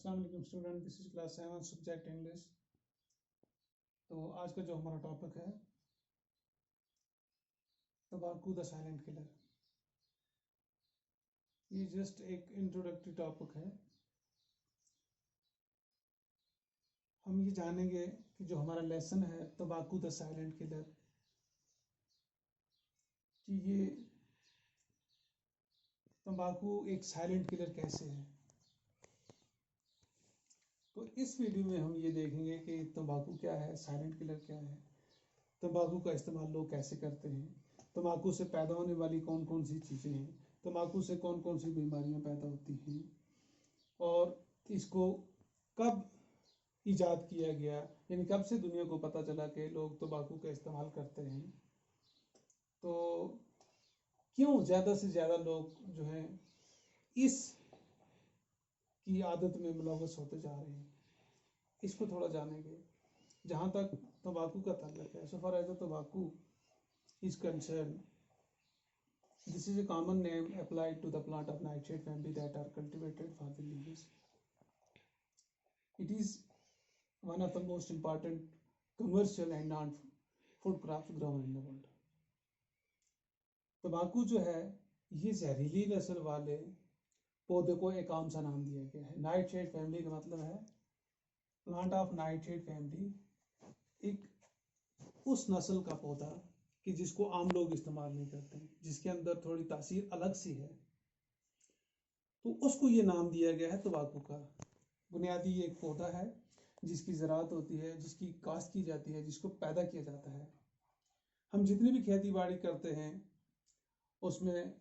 अस्सलाम वालेकुम student, this is class 7 subject English. तो आज का जो हमारा टॉपिक है तंबाकू द साइलेंट किलर। ये जस्ट एक इंट्रोडक्टरी टॉपिक है। हम ये जानेंगे कि जो हमारा लेसन है तंबाकू द साइलेंट किलर, कि ये तंबाकू एक साइलेंट किलर कैसे है। तो इस वीडियो में हम ये देखेंगे कि तंबाकू क्या है, साइलेंट किलर क्या है, तंबाकू का इस्तेमाल लोग कैसे करते हैं, तंबाकू से पैदा होने वाली कौन कौन सी चीज़ें हैं, तंबाकू से कौन कौन सी बीमारियां पैदा होती हैं, और इसको कब इजाद किया गया, यानी कब से दुनिया को पता चला कि लोग तंबाकू का इस्तेमाल करते हैं। तो क्यों ज़्यादा से ज़्यादा लोग जो हैं इस की आदत में मुलव्वस होते जा रहे हैं, इसको थोड़ा जानेंगे। जहाँ तक तंबाकू का ताल्लुक है, सो फार एज तंबाकू is concerned, this is a common name applied to the plant of nightshade family that are cultivated for the leaves. It is one of the most important commercial and non-food crops grown in the world. तंबाकू जो है ये जहरीली नस्ल वाले पौधे को एक आम सा नाम दिया गया है। नाइटशेड फैमिली का मतलब है प्लांट ऑफ नाइटशेड फैमिली, एक उस नस्ल का पौधा कि जिसको आम लोग इस्तेमाल नहीं करते हैं, जिसके अंदर थोड़ी तासीर अलग सी है, तो उसको ये नाम दिया गया है तंबाकू का। बुनियादी ये एक पौधा है जिसकी ज़राअत होती है, जिसकी काश्त की जाती है, जिसको पैदा किया जाता है। हम जितनी भी खेती बाड़ी करते हैं उसमें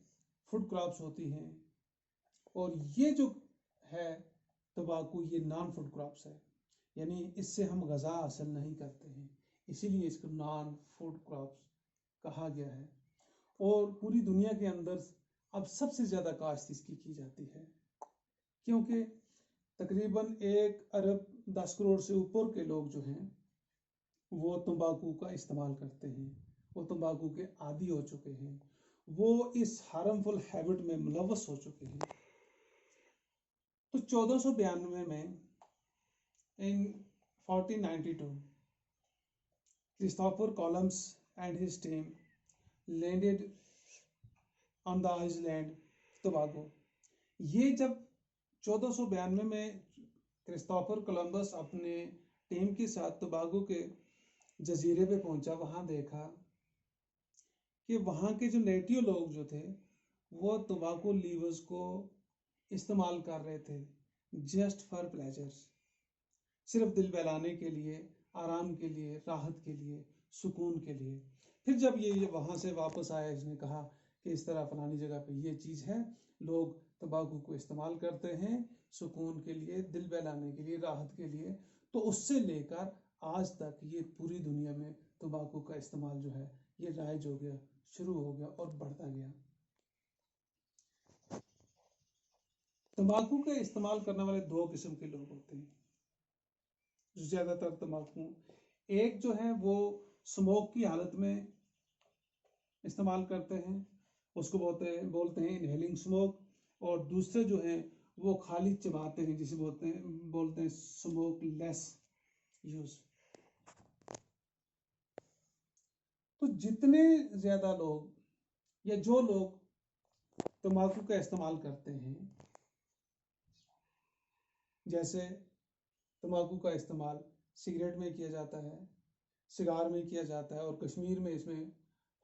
फूड क्रॉप्स होती हैं, और ये जो है तंबाकू ये नॉन फूड क्रॉप्स है, यानी इससे हम गज़ा हासिल नहीं करते हैं, इसीलिए इसको नॉन फूड क्रॉप्स कहा गया है। और पूरी दुनिया के अंदर अब सबसे ज़्यादा काश्त इसकी की जाती है, क्योंकि तकरीबन 1 अरब 10 करोड़ से ऊपर के लोग जो हैं वो तंबाकू का इस्तेमाल करते हैं, वो तंबाकू के आदी हो चुके हैं, वो इस हार्मफुल हैबिट में मुलव्वस हो चुके हैं। तो 1492 में इन 1492 Christopher Columbus and his team landed on the island Tobago. ये जब 1492 में क्रिस्टोफर कोलंबस अपने टीम के साथ टोबागो के जजीरे पे पहुंचा, वहां देखा कि वहां के जो नेटिव लोग जो थे वो टोबाको लीव्स को इस्तेमाल कर रहे थे जस्ट फॉर प्लेजर्स, सिर्फ दिल बहलाने के लिए, आराम के लिए, राहत के लिए, सुकून के लिए। फिर जब ये वहाँ से वापस आया, इसने कहा कि इस तरह फलानी जगह पे ये चीज़ है, लोग तंबाकू को इस्तेमाल करते हैं सुकून के लिए, दिल बहलाने के लिए, राहत के लिए। तो उससे लेकर आज तक ये पूरी दुनिया में तंबाकू का इस्तेमाल जो है ये राइज हो गया, शुरू हो गया और बढ़ता गया। तंबाकू का इस्तेमाल करने वाले 2 किस्म के लोग होते हैं ज़्यादातर तंबाकू। एक जो है वो स्मोक की हालत में इस्तेमाल करते हैं, उसको बोलते हैं इनहेलिंग स्मोक, और दूसरे जो हैं वो खाली चबाते हैं, जिसे बोलते हैं स्मोक लेस यूज। तो जितने ज़्यादा लोग या जो लोग तंबाकू का इस्तेमाल करते हैं, जैसे तंबाकू का इस्तेमाल सिगरेट में किया जाता है, सिगार में किया जाता है, और कश्मीर में इसमें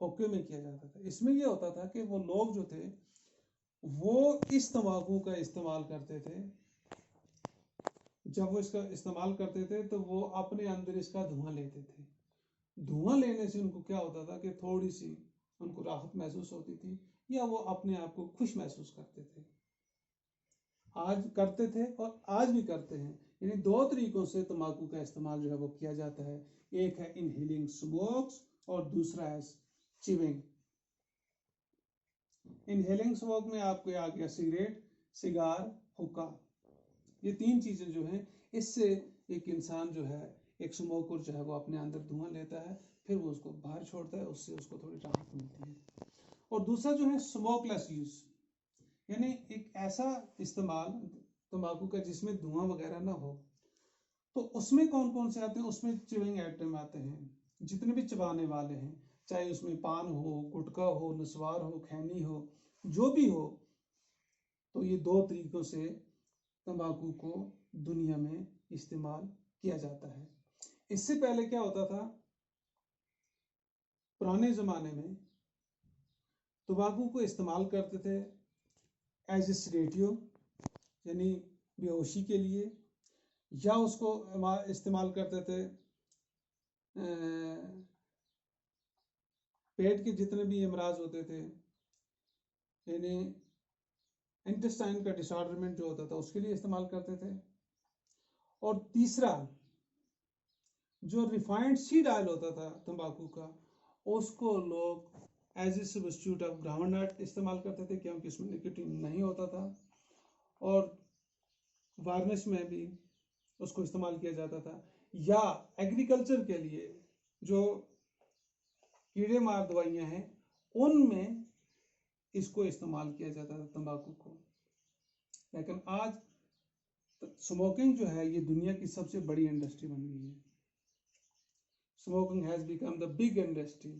हुक्के में किया जाता था। इसमें यह होता था कि वो लोग जो थे वो इस तंबाकू का इस्तेमाल करते थे। जब वो इसका इस्तेमाल करते थे तो वो अपने अंदर इसका धुआं लेते थे। धुआं लेने से उनको क्या होता था कि थोड़ी सी उनको राहत महसूस होती थी, या वो अपने आप को खुश महसूस करते थे। आज करते थे और आज भी करते हैं। यानी 2 तरीकों से तंबाकू का इस्तेमाल जो है वो किया जाता है। एक है इनहेलिंग स्मोक्स और दूसरा है चिविंग। इनहेलिंग स्मोक में आपको आ गया सिगरेट, सिगार, हुक्का। ये 3 चीजें जो हैं, इससे एक इंसान जो है, एक स्मोकर जो है वो अपने अंदर धुआं लेता है, फिर वो उसको बाहर छोड़ता है, उससे उसको थोड़ी राहत मिलती है। और दूसरा जो है स्मोकलेस यूज, यानी एक ऐसा इस्तेमाल तंबाकू का जिसमें धुआं वगैरह ना हो, तो उसमें कौन कौन से आते हैं? उसमें चिविंग आइटम आते हैं, जितने भी चबाने वाले हैं, चाहे उसमें पान हो, गुटखा हो, नस्वार हो, खैनी हो, जो भी हो। तो ये 2 तरीकों से तंबाकू को दुनिया में इस्तेमाल किया जाता है। इससे पहले क्या होता था? पुराने जमाने में तंबाकू को इस्तेमाल करते थे एज ए सेडेटिव, यानी बेहोशी के लिए, या उसको इस्तेमाल करते थे पेट के जितने भी अमराज होते थे, यानी इंटेस्टाइन का डिसऑर्डरमेंट जो होता था उसके लिए इस्तेमाल करते थे। और तीसरा, जो रिफाइंड सीड ऑयल होता था तंबाकू का, उसको लोग as a substitute of groundnut इस्तेमाल करते थे, क्योंकि उसमें निकोटीन नहीं होता था। और वार्निश में भी उसको इस्तेमाल किया जाता था, या एग्रीकल्चर के लिए जो कीड़े मार दवाइयाँ हैं उनमें इसको इस्तेमाल किया जाता था तंबाकू को। लेकिन आज स्मोकिंग जो है ये दुनिया की सबसे बड़ी इंडस्ट्री बन गई है। Smoking has become the big industry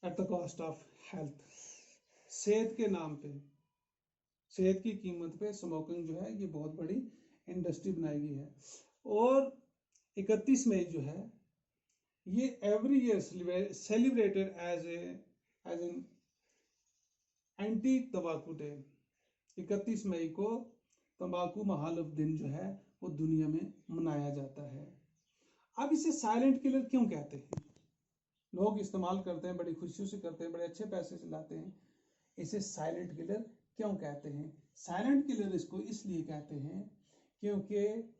at the cost of health. सेहत के नाम पे, सेहत की कीमत पे स्मोकिंग जो है ये बहुत बड़ी इंडस्ट्री बनाई गई है। और 31 मई जो है ये every year celebrated as an anti तंबाकू डे। 31 मई को तंबाकू महालव दिन जो है वो दुनिया में मनाया जाता है। अब इसे साइलेंट किलर क्यों कहते हैं? लोग इस्तेमाल करते हैं, बड़ी खुशियों से करते हैं, बड़े अच्छे पैसे से लाते हैं। इसे साइलेंट किलर क्यों कहते हैं? साइलेंट किलर इसको इसलिए कहते हैं क्योंकि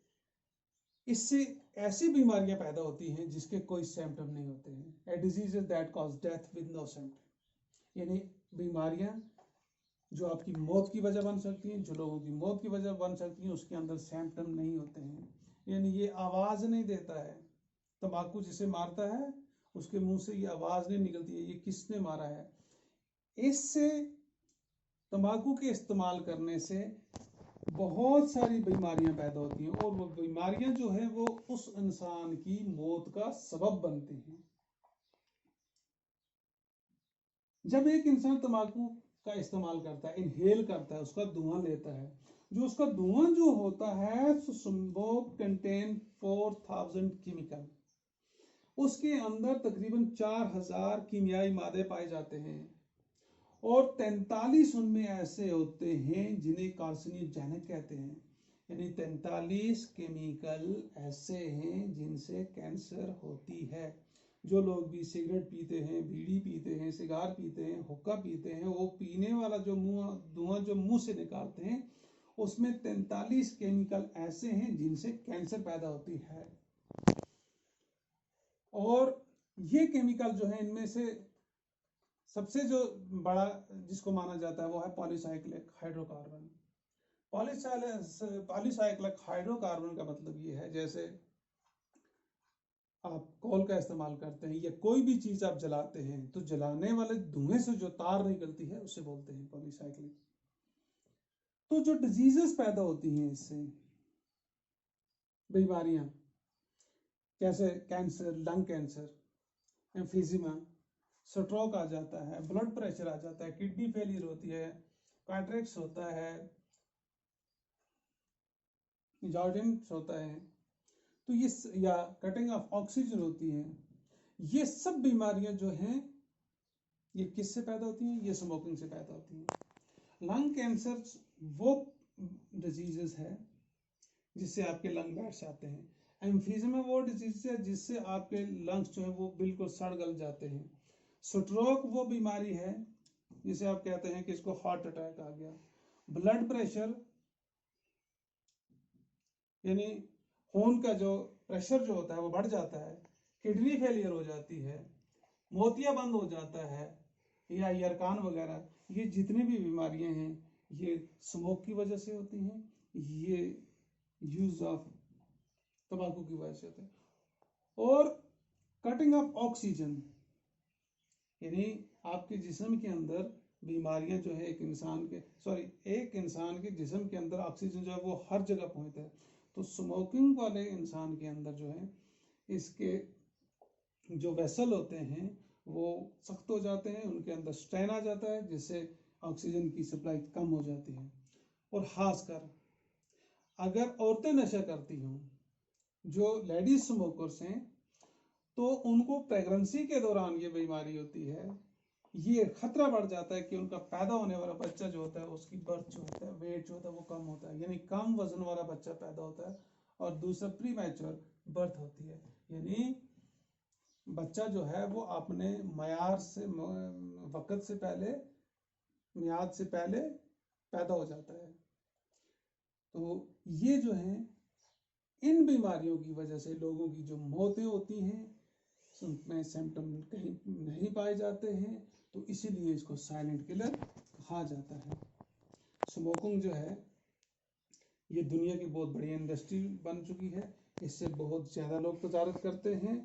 इससे ऐसी बीमारियां पैदा होती हैं जिसके कोई सिम्टम नहीं होते हैं। A disease that cause death with no symptom, यानी बीमारियां जो आपकी मौत की वजह बन सकती हैं, जो लोगों की मौत की वजह बन सकती हैं, उसके अंदर सिम्टम नहीं होते हैं, यानी ये आवाज नहीं देता है। तंबाकू जिसे मारता है उसके मुंह से ये आवाज नहीं निकलती है ये किसने मारा है। इससे तंबाकू के इस्तेमाल करने से बहुत सारी बीमारियां पैदा होती हैं, और वो बीमारियां जो है वो उस इंसान की मौत का सबब बनती हैं। जब एक इंसान तंबाकू का इस्तेमाल करता है, इनहेल करता है, उसका धुआं लेता है, जो उसका धुआं जो होता है स्मोक कंटेन 4000 केमिकल। उसके अंदर तकरीबन 4000 कीमियाई मादे पाए जाते हैं, और 43 उनमें ऐसे होते हैं जिन्हें कार्सिनोजेनिक कहते हैं, यानी 43 केमिकल ऐसे हैं जिनसे कैंसर होती है। जो लोग भी सिगरेट पीते हैं, बीड़ी पीते हैं, सिगार पीते हैं, हुक्का पीते हैं, वो पीने वाला जो धुआं जो मुंह से निकालते हैं उसमें 43 केमिकल ऐसे हैं जिनसे कैंसर पैदा होती है। और ये केमिकल जो है इनमें से सबसे जो बड़ा जिसको माना जाता है वो है पॉलीसाइक्लिक हाइड्रोकार्बन। पॉलीसाइक्लिक हाइड्रोकार्बन का मतलब ये है, जैसे आप कोल का इस्तेमाल करते हैं या कोई भी चीज आप जलाते हैं तो जलाने वाले धुएं से जो तार निकलती है उसे बोलते हैं पॉलीसाइक्लिक। तो जो डिजीजेस पैदा होती हैं इससे, बीमारियां जैसे कैंसर, लंग कैंसर, एम्फीजिमा, स्ट्रोक आ जाता है, ब्लड प्रेशर आ जाता है, किडनी फेलियर होती है, कैटरेक्ट होता है, जॉर्डिन्स होता है, तो ये या कटिंग ऑफ ऑक्सीजन होती है। ये सब बीमारियां जो हैं ये किससे पैदा होती हैं? ये स्मोकिंग से पैदा होती हैं। लंग कैंसर वो डिजीजेस है जिससे आपके लंग बैठ जाते हैं। एम्फीजिमा वो डिजीज है जिससे आपके लंग्स जो है वो बिल्कुल सड़ गल जाते हैं। स्ट्रोक वो बीमारी है जिसे आप कहते हैं कि इसको हार्ट अटैक आ गया। ब्लड प्रेशर यानी खून का जो प्रेशर जो होता है वो बढ़ जाता है। किडनी फेलियर हो जाती है, मोतिया बंद हो जाता है, या यरकान वगैरह, ये जितनी भी बीमारियां हैं ये स्मोक की वजह से होती हैं, ये यूज ऑफ तंबाकू की वजह से होते हैं। और कटिंग ऑफ ऑक्सीजन यानी आपके जिस्म के अंदर बीमारियां जो है एक इंसान के जिस्म के अंदर ऑक्सीजन जो है वो हर जगह पहुंचता है। तो स्मोकिंग वाले इंसान के अंदर जो है इसके जो वेसल होते हैं वो सख्त हो जाते हैं, उनके अंदर स्ट्रेन आ जाता है, जिससे ऑक्सीजन की सप्लाई कम हो जाती है। और खासकर अगर औरतें नशा करती हों, जो लेडीज स्मोकर्स हैं, तो उनको प्रेगनेंसी के दौरान ये बीमारी होती है। ये खतरा बढ़ जाता है कि उनका पैदा होने वाला बच्चा जो होता है उसकी बर्थ जो होता है, वेट जो होता है वो कम होता है, यानी कम वजन वाला बच्चा पैदा होता है। और दूसरा प्री मैच्योर बर्थ होती है, यानी बच्चा जो है वो अपने मयार से वक्त से पहले, मियाद से पहले पैदा हो जाता है। तो ये जो है इन बीमारियों की वजह से लोगों की जो मौतें होती हैं, उनमें सिम्टम कहीं नहीं पाए जाते हैं, तो इसीलिए इसको साइलेंट किलर कहा जाता है। स्मोकिंग जो है ये दुनिया की बहुत बड़ी इंडस्ट्री बन चुकी है, इससे बहुत ज़्यादा लोग तजारत करते हैं,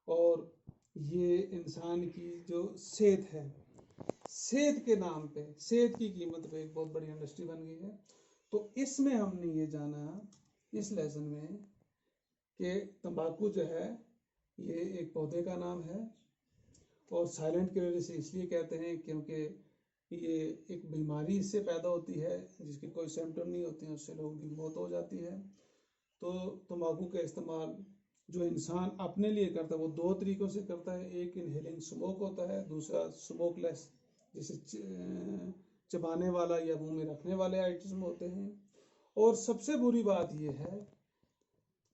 और ये इंसान की जो सेहत है, सेहत के नाम पे, सेहत की कीमत पे एक बहुत बड़ी इंडस्ट्री बन गई है। तो इसमें हमने ये जाना इस लेसन में कि तंबाकू जो है ये एक पौधे का नाम है, और साइलेंट किलर इसे इसलिए कहते हैं क्योंकि ये एक बीमारी इससे पैदा होती है जिसके कोई सिम्टम नहीं होते हैं, उससे लोगों की मौत हो जाती है। तो तंबाकू का इस्तेमाल जो इंसान अपने लिए करता है वो दो तरीकों से करता है। एक इनहेलिंग स्मोक होता है, दूसरा स्मोकलेस, जैसे चबाने वाला या मुंह में रखने वाले आइटम होते हैं। और सबसे बुरी बात यह है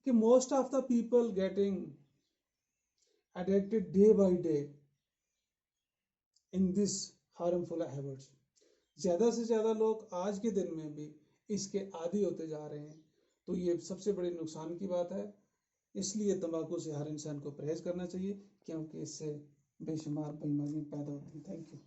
कि most of the people getting addicted day by day in this harmful habits। ज़्यादा से ज़्यादा लोग आज के दिन में भी इसके आदी होते जा रहे हैं, तो ये सबसे बड़े नुकसान की बात है। इसलिए तंबाकू से हर इंसान को परहेज करना चाहिए, क्योंकि इससे बेशुमार बीमारियां पैदा होती हैं। Thank you.